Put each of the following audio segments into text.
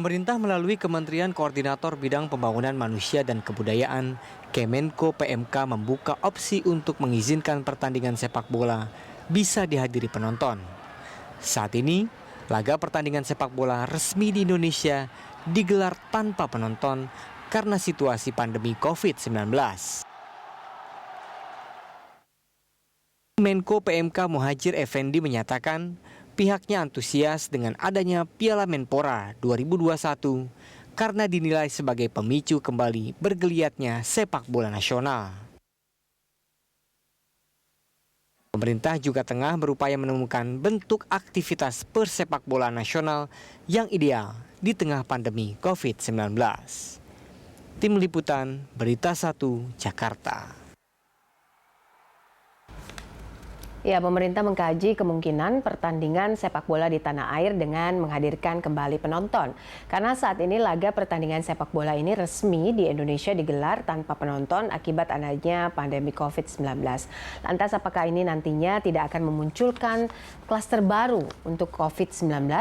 Pemerintah melalui Kementerian Koordinator Bidang Pembangunan Manusia dan Kebudayaan, Kemenko PMK membuka opsi untuk mengizinkan pertandingan sepak bola bisa dihadiri penonton. Saat ini, laga pertandingan sepak bola resmi di Indonesia digelar tanpa penonton karena situasi pandemi COVID-19. Menko PMK Muhadjir Effendi menyatakan pihaknya antusias dengan adanya Piala Menpora 2021 karena dinilai sebagai pemicu kembali bergeliatnya sepak bola nasional. Pemerintah juga tengah berupaya menemukan bentuk aktivitas persepak bola nasional yang ideal di tengah pandemi COVID-19. Tim Liputan Berita 1 Jakarta. Ya, pemerintah mengkaji kemungkinan pertandingan sepak bola di tanah air dengan menghadirkan kembali penonton. Karena saat ini laga pertandingan sepak bola ini resmi di Indonesia digelar tanpa penonton akibat adanya pandemi COVID-19. Lantas apakah ini nantinya tidak akan memunculkan klaster baru untuk COVID-19?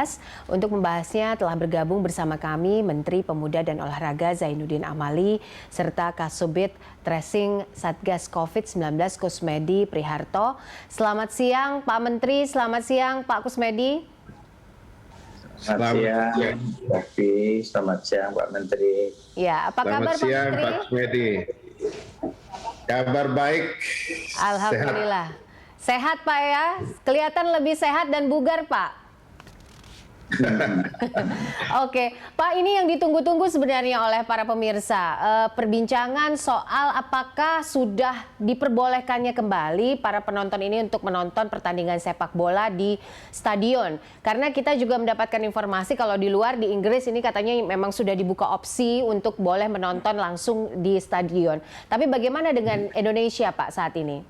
Untuk membahasnya telah bergabung bersama kami Menteri Pemuda dan Olahraga Zainuddin Amali serta Kasubit Tracing Satgas COVID-19 Kusmedi Priharto. Selamat siang Pak Menteri, selamat siang Pak Kusmedi. Selamat siang, Raffi. Selamat siang Pak Menteri. Ya, apa kabar Pak siang, Menteri? Pak Kusmedi. Kabar baik. Alhamdulillah. Sehat Pak ya? Kelihatan lebih sehat dan bugar Pak. Oke, Pak, ini yang ditunggu-tunggu sebenarnya oleh para pemirsa. Perbincangan soal apakah sudah diperbolehkannya kembali para penonton ini untuk menonton pertandingan sepak bola di stadion. Karena kita juga mendapatkan informasi kalau di luar di Inggris ini katanya memang sudah dibuka opsi untuk boleh menonton langsung di stadion. Tapi bagaimana dengan Indonesia Pak saat ini?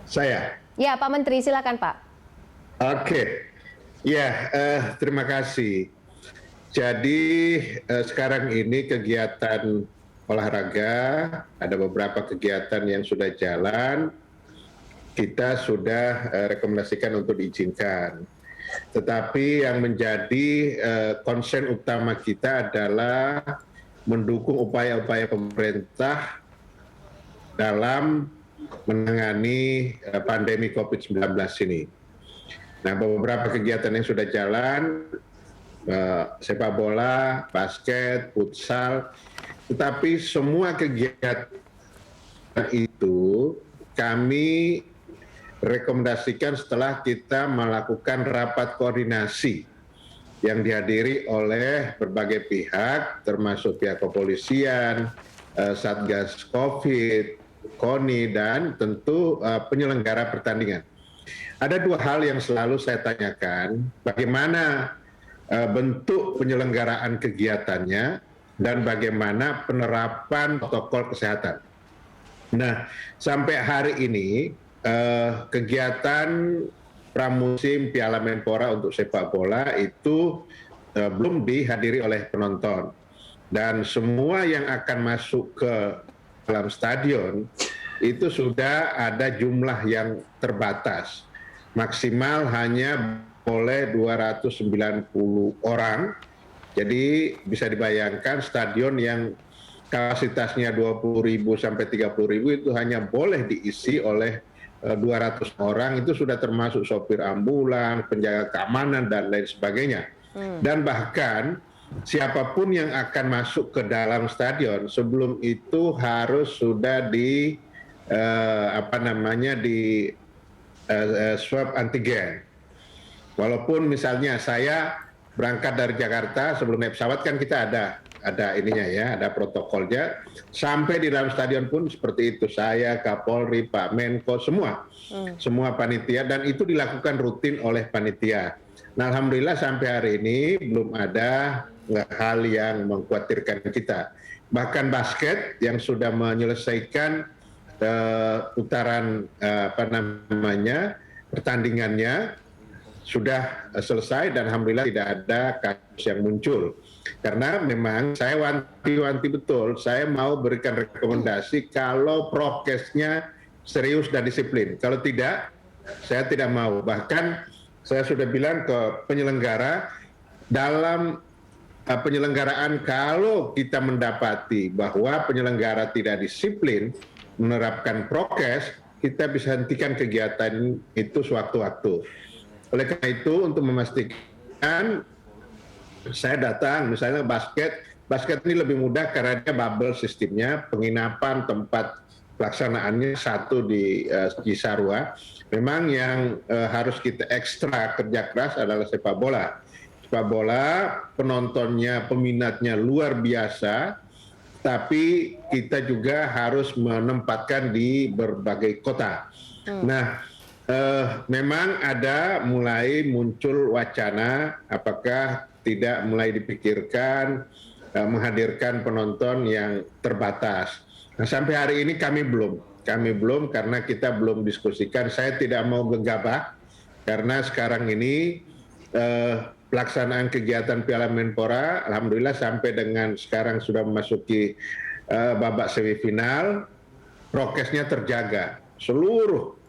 Saya? Ya, Pak Menteri, silakan Pak. Oke, ya terima kasih. Jadi sekarang ini kegiatan olahraga, ada beberapa kegiatan yang sudah jalan, kita sudah rekomendasikan untuk diizinkan. Tetapi yang menjadi concern utama kita adalah mendukung upaya-upaya pemerintah dalam menangani pandemi COVID-19 ini. Nah, beberapa kegiatan yang sudah jalan, sepak bola, basket, futsal, tetapi semua kegiatan itu kami rekomendasikan setelah kita melakukan rapat koordinasi yang dihadiri oleh berbagai pihak, termasuk pihak kepolisian, Satgas COVID, KONI, dan tentu penyelenggara pertandingan. Ada dua hal yang selalu saya tanyakan, bagaimana bentuk penyelenggaraan kegiatannya dan bagaimana penerapan protokol kesehatan. Nah, sampai hari ini kegiatan pramusim Piala Menpora untuk sepak bola itu belum dihadiri oleh penonton. Dan semua yang akan masuk ke dalam stadion itu sudah ada jumlah yang terbatas. Maksimal hanya boleh 290 orang. Jadi bisa dibayangkan stadion yang kapasitasnya 20.000 sampai 30.000 itu hanya boleh diisi oleh 200 orang, itu sudah termasuk sopir ambulan, penjaga keamanan dan lain sebagainya. Dan bahkan siapapun yang akan masuk ke dalam stadion sebelum itu harus sudah di swab antigen. Walaupun misalnya saya berangkat dari Jakarta, sebelum naik pesawat kan kita ada ininya ya, ada protokolnya. Sampai di dalam stadion pun seperti itu. Saya, Kapolri, Pak Menko, semua panitia, dan itu dilakukan rutin oleh panitia. Nah, alhamdulillah sampai hari ini belum ada hal yang mengkhawatirkan kita. Bahkan basket yang sudah menyelesaikan putaran pertandingannya sudah selesai dan alhamdulillah tidak ada kasus yang muncul. Karena memang saya wanti-wanti betul, saya mau berikan rekomendasi kalau prokesnya serius dan disiplin. Kalau tidak, saya tidak mau. Bahkan saya sudah bilang ke penyelenggara, dalam penyelenggaraan kalau kita mendapati bahwa penyelenggara tidak disiplin menerapkan prokes, kita bisa hentikan kegiatan itu sewaktu-waktu. Oleh karena itu, untuk memastikan, saya datang, misalnya basket ini lebih mudah karena dia bubble sistemnya, penginapan, tempat pelaksanaannya satu di Cisarua. Memang yang harus kita ekstra kerja keras adalah sepak bola. Sepak bola penontonnya, peminatnya luar biasa, tapi kita juga harus menempatkan di berbagai kota. Nah, memang ada mulai muncul wacana apakah tidak mulai dipikirkan menghadirkan penonton yang terbatas. Nah, sampai hari ini kami belum karena kita belum diskusikan. Saya tidak mau gegabah karena sekarang ini pelaksanaan kegiatan Piala Menpora, alhamdulillah sampai dengan sekarang sudah memasuki babak semifinal, prokesnya terjaga. Seluruh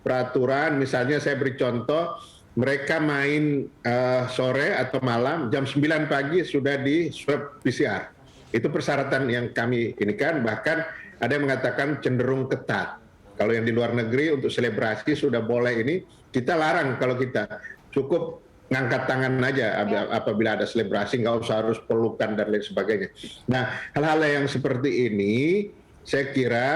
peraturan, misalnya saya beri contoh, mereka main sore atau malam, jam 9 pagi sudah di swab PCR. Itu persyaratan yang kami ini kan, bahkan ada yang mengatakan cenderung ketat. Kalau yang di luar negeri untuk selebrasi sudah boleh ini, kita larang kalau kita. Cukup ngangkat tangan aja apabila ada selebrasi, nggak usah harus pelukan dan lain sebagainya. Nah, hal-hal yang seperti ini saya kira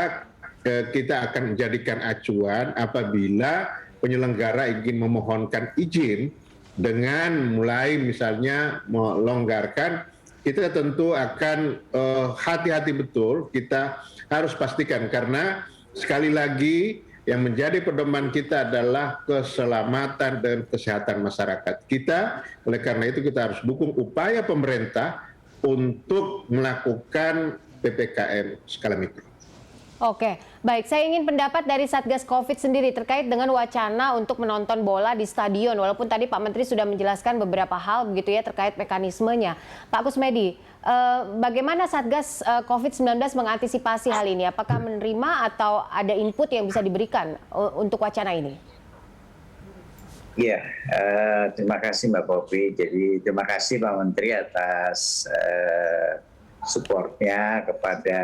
kita akan menjadikan acuan apabila penyelenggara ingin memohonkan izin dengan mulai misalnya melonggarkan, kita tentu akan hati-hati betul, kita harus pastikan karena sekali lagi yang menjadi pedoman kita adalah keselamatan dan kesehatan masyarakat kita. Oleh karena itu kita harus dukung upaya pemerintah untuk melakukan PPKM skala mikro. Oke, baik. Saya ingin pendapat dari Satgas Covid sendiri terkait dengan wacana untuk menonton bola di stadion. Walaupun tadi Pak Menteri sudah menjelaskan beberapa hal begitu ya terkait mekanismenya. Pak Kusmedi, bagaimana Satgas Covid-19 mengantisipasi hal ini? Apakah menerima atau ada input yang bisa diberikan untuk wacana ini? Iya, terima kasih Mbak Popi. Jadi terima kasih Pak Menteri atas supportnya kepada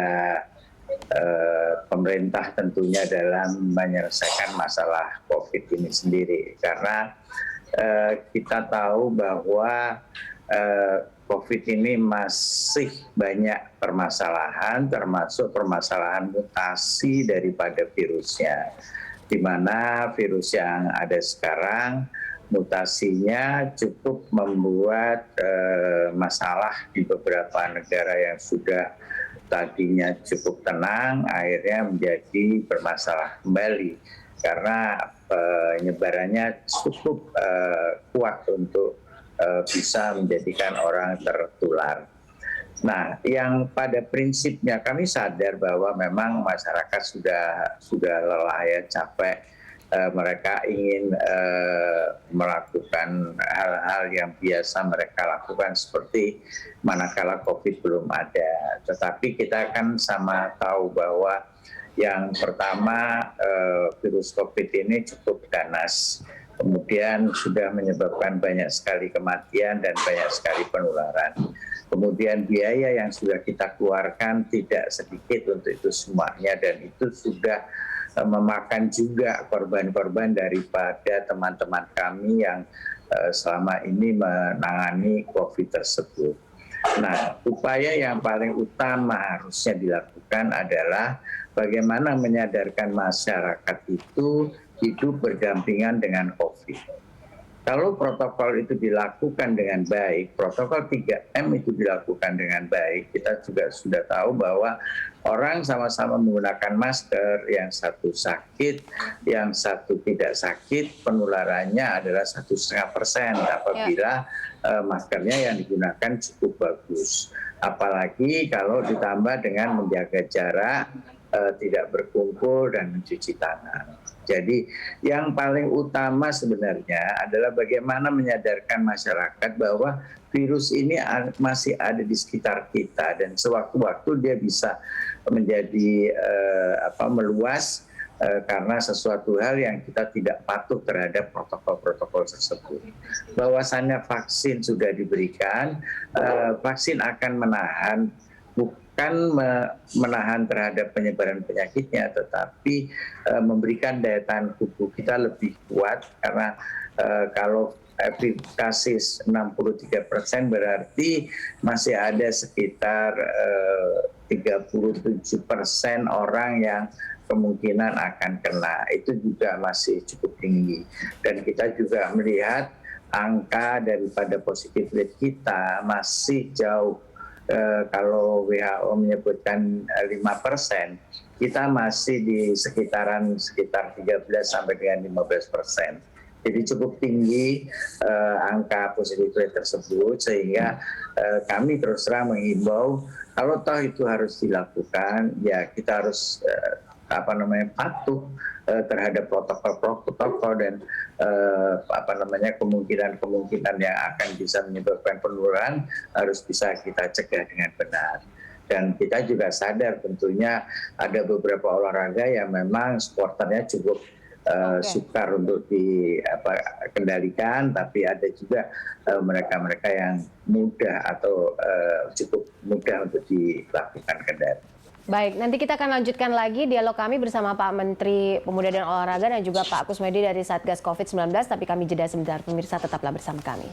pemerintah tentunya dalam menyelesaikan masalah COVID ini sendiri. Karena kita tahu bahwa COVID ini masih banyak permasalahan, termasuk permasalahan mutasi daripada virusnya. Di mana virus yang ada sekarang mutasinya cukup membuat masalah di beberapa negara yang sudah tadinya cukup tenang, akhirnya menjadi bermasalah kembali karena penyebarannya cukup kuat untuk bisa menjadikan orang tertular. Nah, yang pada prinsipnya kami sadar bahwa memang masyarakat sudah lelah ya, capek. Mereka ingin melakukan hal-hal yang biasa mereka lakukan seperti manakala COVID belum ada. Tetapi kita kan sama tahu bahwa yang pertama virus COVID ini cukup ganas. Kemudian sudah menyebabkan banyak sekali kematian dan banyak sekali penularan. Kemudian biaya yang sudah kita keluarkan tidak sedikit untuk itu semuanya dan itu sudah memakan juga korban-korban daripada teman-teman kami yang selama ini menangani COVID tersebut. Nah, upaya yang paling utama harusnya dilakukan adalah bagaimana menyadarkan masyarakat itu hidup berdampingan dengan COVID. Kalau protokol itu dilakukan dengan baik, protokol 3M itu dilakukan dengan baik, kita juga sudah tahu bahwa orang sama-sama menggunakan masker, yang satu sakit, yang satu tidak sakit, penularannya adalah 1,5% apabila maskernya yang digunakan cukup bagus. Apalagi kalau ditambah dengan menjaga jarak, tidak berkumpul dan mencuci tangan. Jadi yang paling utama sebenarnya adalah bagaimana menyadarkan masyarakat bahwa virus ini masih ada di sekitar kita dan sewaktu-waktu dia bisa menjadi meluas karena sesuatu hal yang kita tidak patuh terhadap protokol-protokol tersebut. Bahwasannya vaksin sudah diberikan, vaksin akan menahan, bukan menahan terhadap penyebaran penyakitnya, tetapi memberikan daya tahan tubuh kita lebih kuat, karena kalau efikasitas 63% berarti masih ada sekitar 37% orang yang kemungkinan akan kena. Itu juga masih cukup tinggi. Dan kita juga melihat angka daripada positif rate kita masih jauh. Kalau WHO menyebutkan 5%, kita masih di sekitar 13 sampai dengan 15%. Jadi cukup tinggi angka positif rate tersebut, sehingga kami terus terang menghimbau kalau toh itu harus dilakukan, ya kita harus patuh terhadap protokol-protokol dan kemungkinan yang akan bisa menyebabkan penularan harus bisa kita cegah dengan benar. Dan kita juga sadar tentunya ada beberapa olahraga yang memang supporternya cukup sukar untuk dikendalikan, tapi ada juga mereka-mereka yang mudah atau cukup mudah untuk dilakukan kendali. Baik, nanti kita akan lanjutkan lagi dialog kami bersama Pak Menteri Pemuda dan Olahraga dan juga Pak Kusmedi dari Satgas COVID-19, tapi kami jeda sebentar. Pemirsa tetaplah bersama kami.